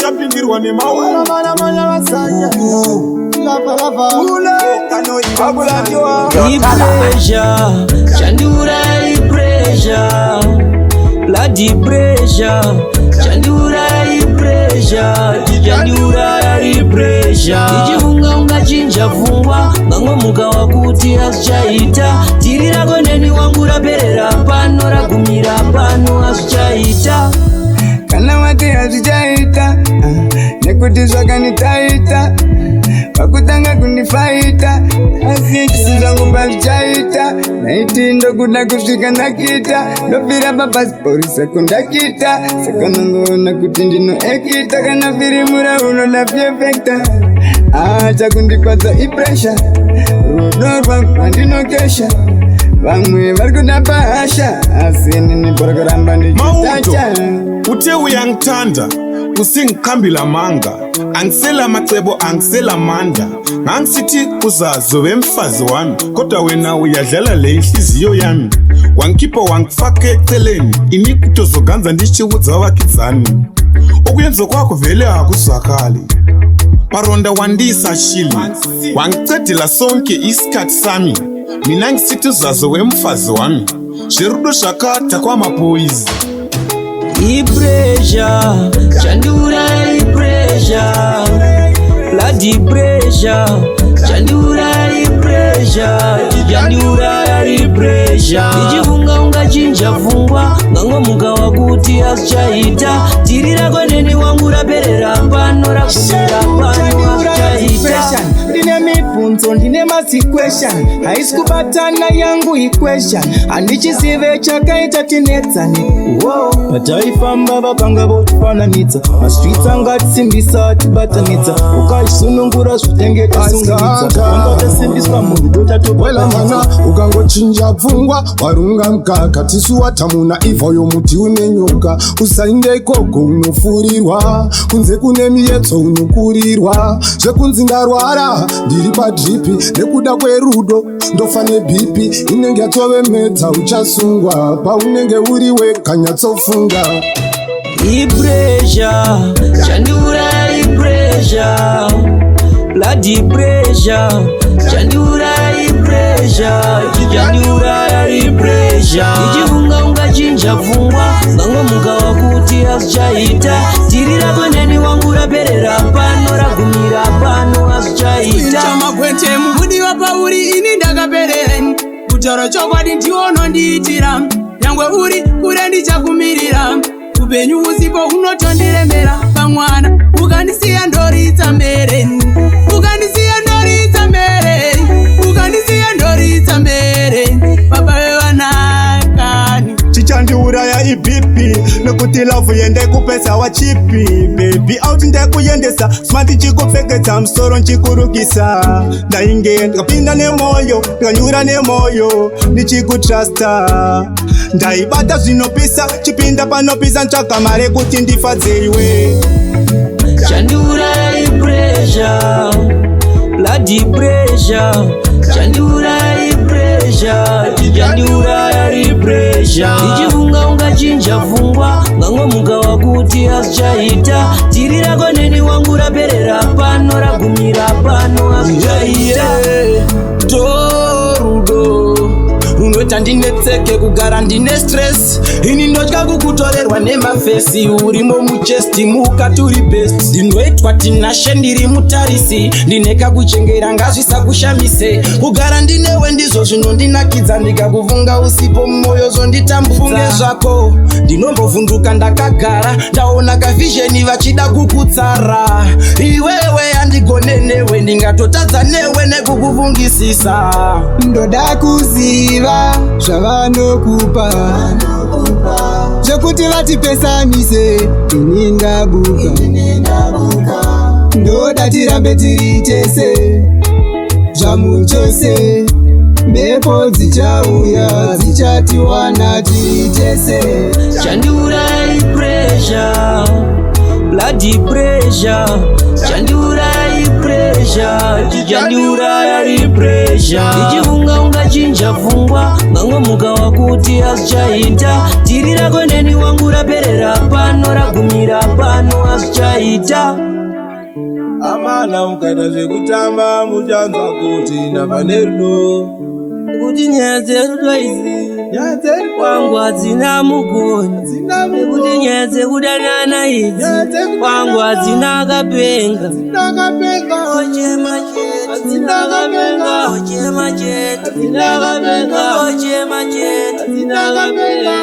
Chapindirwa nemawu Pressure, Chandura pressure, bloody pressure, Chandura pressure, Chandura pressure. Ichifunga ungachinja fungwa, ngango muka wakuti asichaita. Tirira koneni wangu raperera pano, ragumira pano asichaita. Kana wati asichaita, nekuti zvakanitaita. Pakutanga kundifaita, asi chisizangu mbalichaita. Naiti ndokuda kusvika ndakita, ndopira papasiporisa kundakita. Saka nongoona kuti ndinoekita, kana firimura unoda fyefekta. Chakundikwadza ipressure, rudo rwangu handinokesha. Vamwe varikuda bahasha, asi nini porokoramba ndichitacha. Uteu yangitanda usingikambila manga, angisela macebo angisela manda. Ngangisithi uzazove mfazi wami, kodwa wena uyadlala le inhliziyo yami. Wangikhipha wangifaka eceleni, imikuto zoganza ndichiudza wakidzani. Okuyenza kwakho vele akuzwakali, maronda wandisa shili. Wangicedela sonke isikhathi sami, mina ngisithi uzazove mfazi wami. Zverudo zvakata kwamaphoyisi. Pressure, Chandura pressure, bloody pressure, Chandura pressure, Chandura pressure. Ichifunga ungachinja fungwa, ngango muka wakuti asichaita. Tirira koneni wangu raperera pano, ragumira pano asichaita. Ndine mibvunzo, ndine masequation, haisi kubatana yangu equation. Handichizive chakaita tinetsani. Pataifamba vakanga votifananidza, masvitsi angatisimbisa atibatanidza. Ukaisunungura zvitenge tasungidza, anga tasimbiswa munhu dotatobatanidza. Ukangochinja pfungwa warunga mkaka, tisu watamuna ivha yomuti une nyoka. Usainde ikoko unofurirwa, kunze kune mietso unokurirwa. Zvekunzi ndarwara ndiri padripi, nekuda kwerudo ndofa nebhipi. Inenge yatove mhedza uchasungwa, paunenge uri wega nyatsofunga. Pressure, Chandura pressure, bloody pressure, Chandura pressure, Chandura pressure. Ichifunga ungachinja fungwa, ngango muka wakuti asichaita. Tirira koneni wangu raperera pano, ragumira pano asichaita. Chamagwete mubudi wapauri ini ndakaperereni, kutaura chokwadi ndiono ndiitira. Nyangwe uri kure ndichakumirira, upenyu usipo unotondiremera. Pamwana ukandisiya ndoritsa mbere, ukandisiya ndoritsa mbere, ukandisiya ndoritsa mbere. Baba wevanakani chichandiuraya ibipi, nokuti love yende kupesa wachipi. Baby out ndekuyendesa, smart chikupfeketsa musoro nchikurukisa. Ndainge ndikapinda nemoyo, ndikanyura nemoyo, ndichikutrusta. Ndaibata zvinopisa, chipinda panopisa, ntsvaka mare kuti ndifadzeiwe. Chandura pressure, bloody pressure, Chandura pressure, Chandura pressure. Ichifunga ungachinja fungwa, ngango muka wakuti asichaita. Tirira koneni wangu raperera pano, ragumira pano asichaita. Rudo runoita ndinetseke, kugara ndine stress. Ini ndotya kukutorerwa nemafesi, urimo muchesti mukati uri best. Ndinoitwa tinashe ndiri mutarisi, ndineka kuchengera ngazvisakushamise. Kugara ndinewe ndizvo zvinondinakidza, ndikakuvunga usipo mumwoyo zvonditambudza. Funge zvako ndinombovhunduka ndakagara, ndaona kavhizheni vachida kukutsara. Iwewe handigone newe, ndingatotadza newe nekukufungisisa. Ndoda kuziva zvavanokupa, zvekuti vatipesamise. Ini ndabuka, ndoda tirambe tiri tese, zvamunhu chose. Mhepo dzichauya dzichatiwana tiri tese. Chandura pressure, bloody pressure, Chandura pressure, Chandura pressure. Ichifunga ungachinja fungwa, ngango muka wakuti asichaita. Tirira koneni wangu ragumira pano azvichaita. Amana mukaita zvekutamba muchanzwa kuti ndapane rudo. Kuti nyaya dzerudo idzi kwangu hadzina mugoni. Nekuti nyaya dzekudanana idzi kwangu hadzina akapenga. Ochema chete, hadzina akapenga. Ochema chete, hadzina akapenga. Ochema chete, hadzina akapenga.